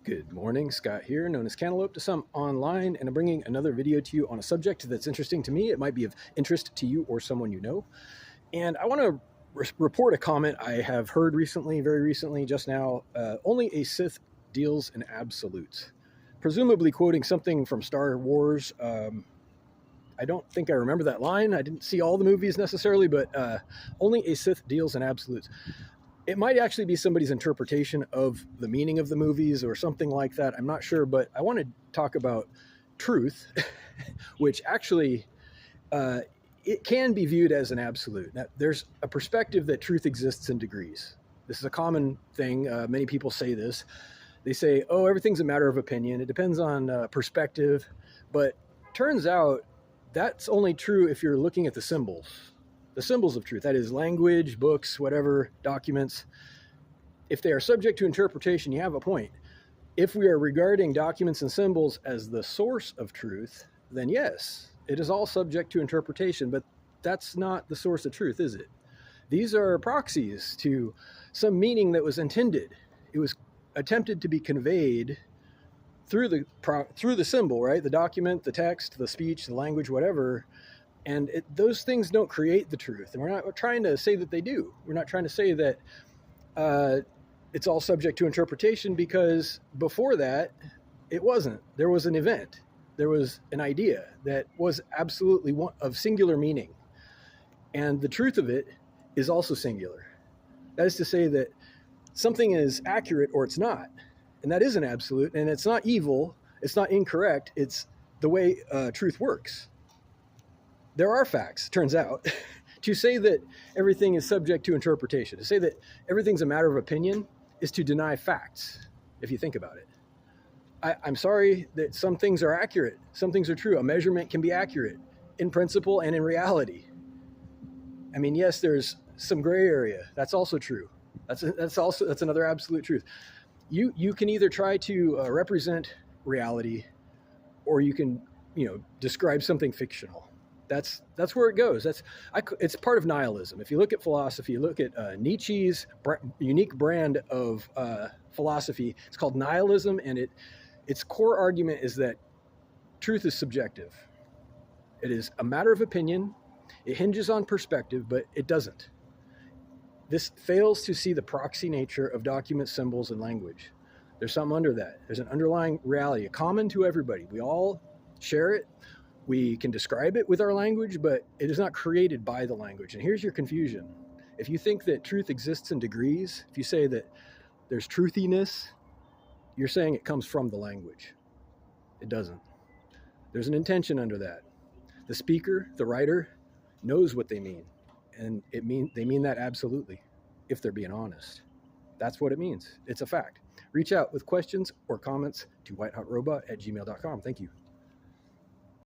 Good morning, Scott here, known as Cantaloupe to some online, and I'm bringing another video to you on a subject that's interesting to me. It might be of interest to you or someone you know. And I want to report a comment I have heard recently, very recently, just now. Only a Sith deals in absolutes. Presumably quoting something from Star Wars. I don't think I remember that line. I didn't see all the movies necessarily, but only a Sith deals in absolutes. It might actually be somebody's interpretation of the meaning of the movies or something like that. I'm not sure, but I want to talk about truth, which actually it can be viewed as an absolute. Now, there's a perspective that truth exists in degrees. This is a common thing. Many people say this. They say, oh, everything's a matter of opinion. It depends on perspective. But turns out that's only true if you're looking at the symbols of truth. That is language, books, whatever, documents. If they are subject to interpretation, you have a point. If we are regarding documents and symbols as the source of truth, then yes, it is all subject to interpretation, but that's not the source of truth, is it? These are proxies to some meaning that was intended. It was attempted to be conveyed through the symbol, right? The document, the text, the speech, the language, whatever. And those things don't create the truth. And we're trying to say that they do. We're not trying to say that it's all subject to interpretation, because before that, it wasn't. There was an event. There was an idea that was absolutely of singular meaning. And the truth of it is also singular. That is to say that something is accurate or it's not. And that is an absolute. And it's not evil. It's not incorrect. It's the way truth works. There are facts, turns out. To say that everything is subject to interpretation, to say that everything's a matter of opinion, is to deny facts, if you think about it. I'm sorry that some things are accurate. Some things are true. A measurement can be accurate in principle and in reality. I mean, yes, there's some gray area. That's also true. That's another absolute truth. You can either try to represent reality, or you can, describe something fictional. That's where it goes. It's part of nihilism. If you look at philosophy, you look at Nietzsche's unique brand of philosophy. It's called nihilism, and its core argument is that truth is subjective. It is a matter of opinion. It hinges on perspective, but it doesn't. This fails to see the proxy nature of documents, symbols, and language. There's something under that. There's an underlying reality, common to everybody. We all share it. We can describe it with our language, but it is not created by the language. And here's your confusion. If you think that truth exists in degrees, if you say that there's truthiness, you're saying it comes from the language. It doesn't. There's an intention under that. The speaker, the writer, knows what they mean. And they mean that absolutely, if they're being honest. That's what it means. It's a fact. Reach out with questions or comments to whitehotrobot@gmail.com. Thank you.